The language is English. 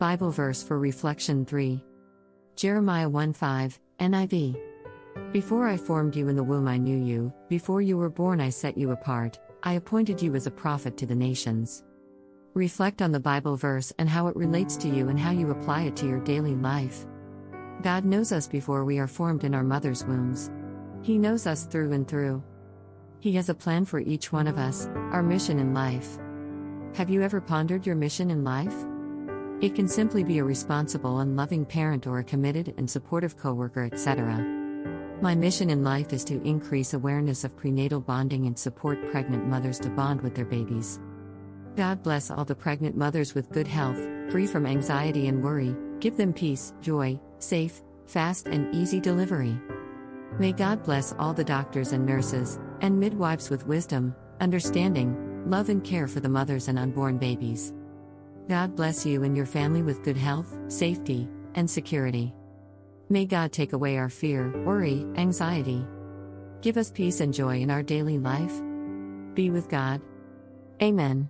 Bible verse for reflection 3. Jeremiah 1:5, NIV. Before I formed you in the womb I knew you, before you were born I set you apart, I appointed you as a prophet to the nations. Reflect on the Bible verse and how it relates to you and how you apply it to your daily life. God knows us before we are formed in our mother's wombs. He knows us through and through. He has a plan for each one of us, our mission in life. Have you ever pondered your mission in life? It can simply be a responsible and loving parent or a committed and supportive coworker, etc. My mission in life is to increase awareness of prenatal bonding and support pregnant mothers to bond with their babies. God bless all the pregnant mothers with good health, free from anxiety and worry, give them peace, joy, safe, fast and easy delivery. May God bless all the doctors and nurses, and midwives with wisdom, understanding, love and care for the mothers and unborn babies. God bless you and your family with good health, safety, and security. May God take away our fear, worry, anxiety. Give us peace and joy in our daily life. Be with God. Amen.